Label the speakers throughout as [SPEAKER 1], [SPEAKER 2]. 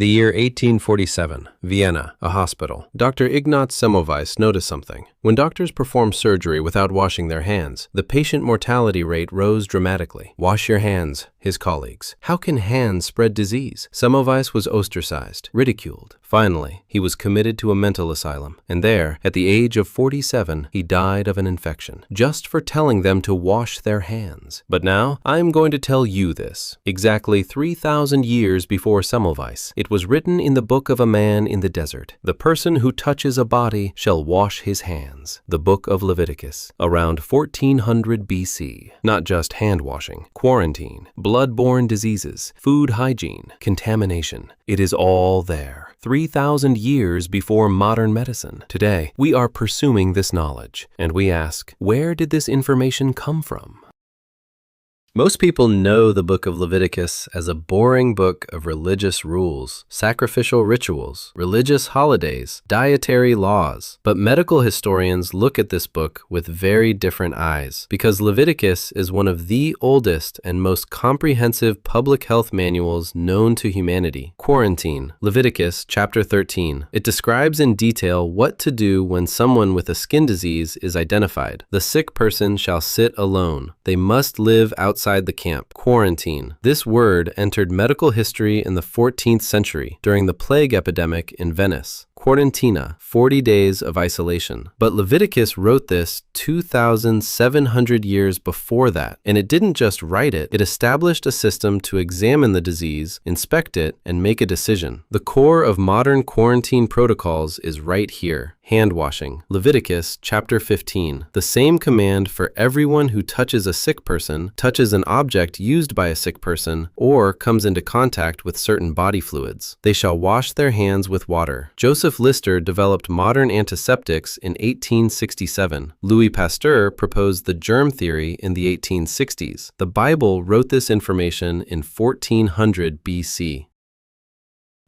[SPEAKER 1] The year 1847, Vienna, a hospital. Dr. Ignaz Semmelweis noticed something. When doctors perform surgery without washing their hands, the patient mortality rate rose dramatically. Wash your hands, his colleagues. How can hands spread disease? Semmelweis was ostracized, ridiculed. Finally, he was committed to a mental asylum, and there, at the age of 47, he died of an infection, just for telling them to wash their hands. But now, I'm going to tell you this. Exactly 3,000 years before Semmelweis, it was written in the book of a man in the desert, "The person who touches a body shall wash his hands." The book of Leviticus, around 1400 BC. Not just hand washing, quarantine, blood-borne diseases, food hygiene, contamination. It is all there. 3,000 years before modern medicine. Today, we are pursuing this knowledge, and we ask, where did this information come from? Most people know the book of Leviticus as a boring book of religious rules, sacrificial rituals, religious holidays, dietary laws. But medical historians look at this book with very different eyes, because Leviticus is one of the oldest and most comprehensive public health manuals known to humanity. Quarantine, Leviticus chapter 13. It describes in detail what to do when someone with a skin disease is identified. The sick person shall sit alone. They must live outside the camp. Quarantine. This word entered medical history in the 14th century during the plague epidemic in Venice. Quarantina, 40 days of isolation. But Leviticus wrote this 2,700 years before that, and it didn't just write it, it established a system to examine the disease, inspect it, and make a decision. The core of modern quarantine protocols is right here. Hand washing. Leviticus chapter 15. The same command for everyone who touches a sick person, touches an object used by a sick person, or comes into contact with certain body fluids. They shall wash their hands with water. Joseph Lister developed modern antiseptics in 1867. Louis Pasteur proposed the germ theory in the 1860s. The Bible wrote this information in 1400 BC.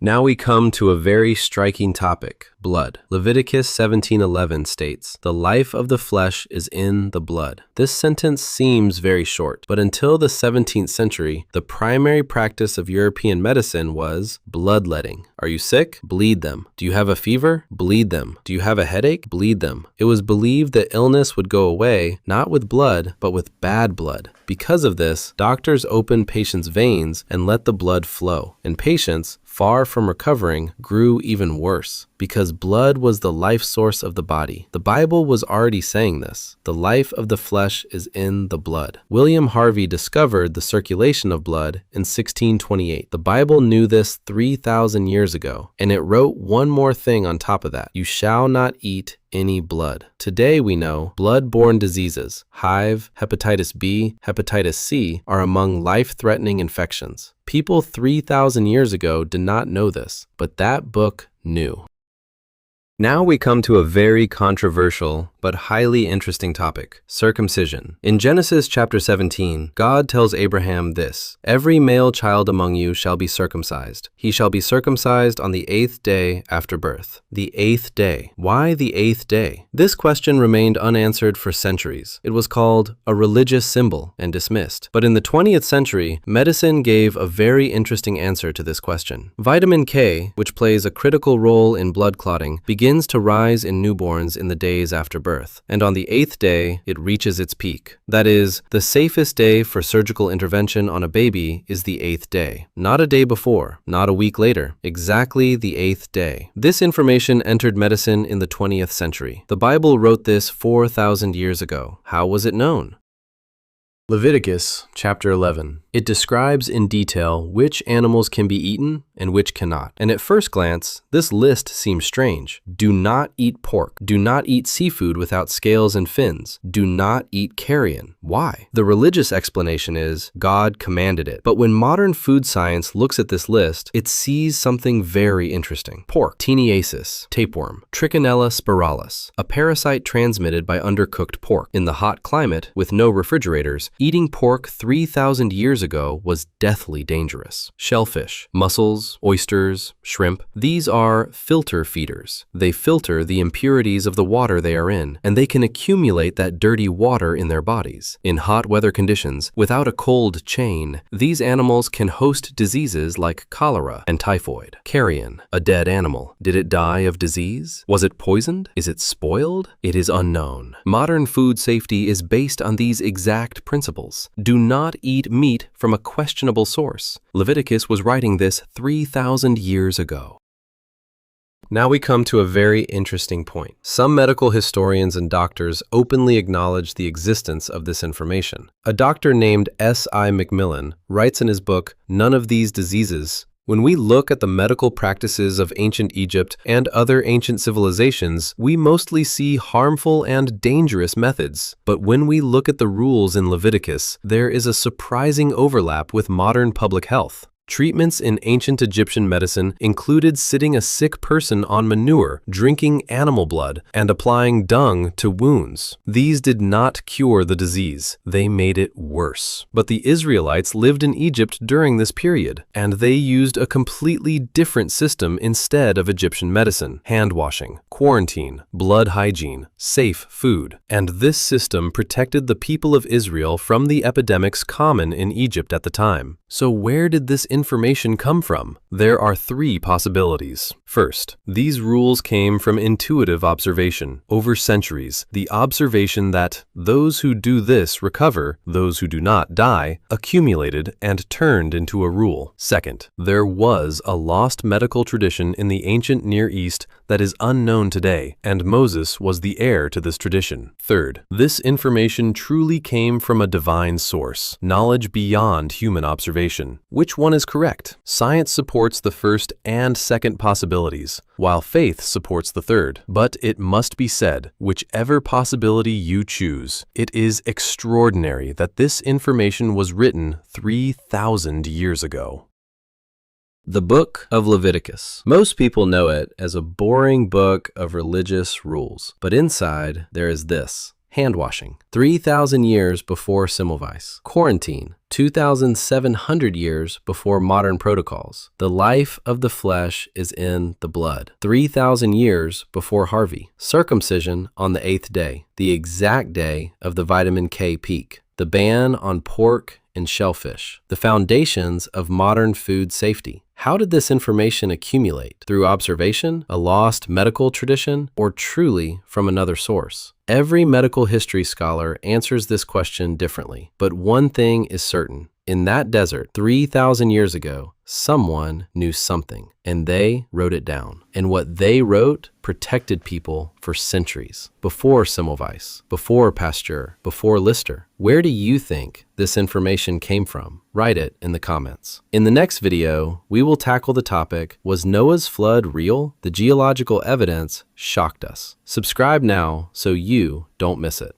[SPEAKER 1] Now we come to a very striking topic, blood. Leviticus 17:11 states, "The life of the flesh is in the blood." This sentence seems very short, but until the 17th century, the primary practice of European medicine was bloodletting. Are you sick? Bleed them. Do you have a fever? Bleed them. Do you have a headache? Bleed them. It was believed that illness would go away, not with blood, but with bad blood. Because of this, doctors opened patients' veins and let the blood flow, and patients, far from recovering, grew even worse, because blood was the life source of the body. The Bible was already saying this. The life of the flesh is in the blood. William Harvey discovered the circulation of blood in 1628. The Bible knew this 3,000 years ago, and it wrote one more thing on top of that. You shall not eat any blood. Today we know blood-borne diseases, HIV, hepatitis B, hepatitis C, are among life-threatening infections. People 3,000 years ago did not know this, but that book knew. Now we come to a very controversial but highly interesting topic, circumcision. In Genesis chapter 17, God tells Abraham this, "Every male child among you shall be circumcised. He shall be circumcised on the 8th day after birth." The 8th day. Why the 8th day? This question remained unanswered for centuries. It was called a religious symbol and dismissed. But in the 20th century, medicine gave a very interesting answer to this question. Vitamin K, which plays a critical role in blood clotting, begins to rise in newborns in the days after birth, and on the 8th day, it reaches its peak. That is, the safest day for surgical intervention on a baby is the 8th day. Not a day before, not a week later, exactly the 8th day. This information entered medicine in the 20th century. The Bible wrote this 4,000 years ago. How was it known? Leviticus chapter 11. It describes in detail which animals can be eaten and which cannot. And at first glance, this list seems strange. Do not eat pork. Do not eat seafood without scales and fins. Do not eat carrion. Why? The religious explanation is God commanded it. But when modern food science looks at this list, it sees something very interesting. Pork, Teniasis, tapeworm, Trichinella spiralis, a parasite transmitted by undercooked pork. In the hot climate, with no refrigerators, eating pork 3,000 years years ago was deathly dangerous. Shellfish, mussels, oysters, shrimp, these are filter feeders. They filter the impurities of the water they are in, and they can accumulate that dirty water in their bodies. In hot weather conditions, without a cold chain, these animals can host diseases like cholera and typhoid. Carrion, a dead animal. Did it die of disease? Was it poisoned? Is it spoiled? It is unknown. Modern food safety is based on these exact principles. Do not eat meat from a questionable source. Leviticus was writing this 3,000 years ago. Now we come to a very interesting point. Some medical historians and doctors openly acknowledge the existence of this information. A doctor named S.I. McMillan writes in his book, None of These Diseases, when we look at the medical practices of ancient Egypt and other ancient civilizations, we mostly see harmful and dangerous methods. But when we look at the rules in Leviticus, there is a surprising overlap with modern public health. Treatments in ancient Egyptian medicine included sitting a sick person on manure, drinking animal blood, and applying dung to wounds. These did not cure the disease, they made it worse. But the Israelites lived in Egypt during this period, and they used a completely different system instead of Egyptian medicine: hand washing, quarantine, blood hygiene, safe food. And this system protected the people of Israel from the epidemics common in Egypt at the time. So where did this information come from? There are three possibilities. First, these rules came from intuitive observation. Over centuries, the observation that those who do this recover, those who do not die, accumulated and turned into a rule. Second, there was a lost medical tradition in the ancient Near East that is unknown today, and Moses was the heir to this tradition. Third, this information truly came from a divine source, knowledge beyond human observation. Which one is correct? Science supports the first and second possibilities, while faith supports the third. But it must be said, whichever possibility you choose, it is extraordinary that this information was written 3,000 years ago. The Book of Leviticus. Most people know it as a boring book of religious rules, but inside there is this: hand washing, 3,000 years before Semmelweis; quarantine, 2,700 years before modern protocols; the life of the flesh is in the blood, 3,000 years before Harvey; circumcision on the 8th day, the exact day of the vitamin K peak; the ban on pork and shellfish; the foundations of modern food safety. How did this information accumulate? Through observation, a lost medical tradition, or truly from another source? Every medical history scholar answers this question differently, but one thing is certain. In that desert 3,000 years ago, someone knew something, and they wrote it down. And what they wrote protected people for centuries. Before Semmelweis, before Pasteur, before Lister. Where do you think this information came from? Write it in the comments. In the next video, we will tackle the topic, was Noah's flood real? The geological evidence shocked us. Subscribe now so you don't miss it.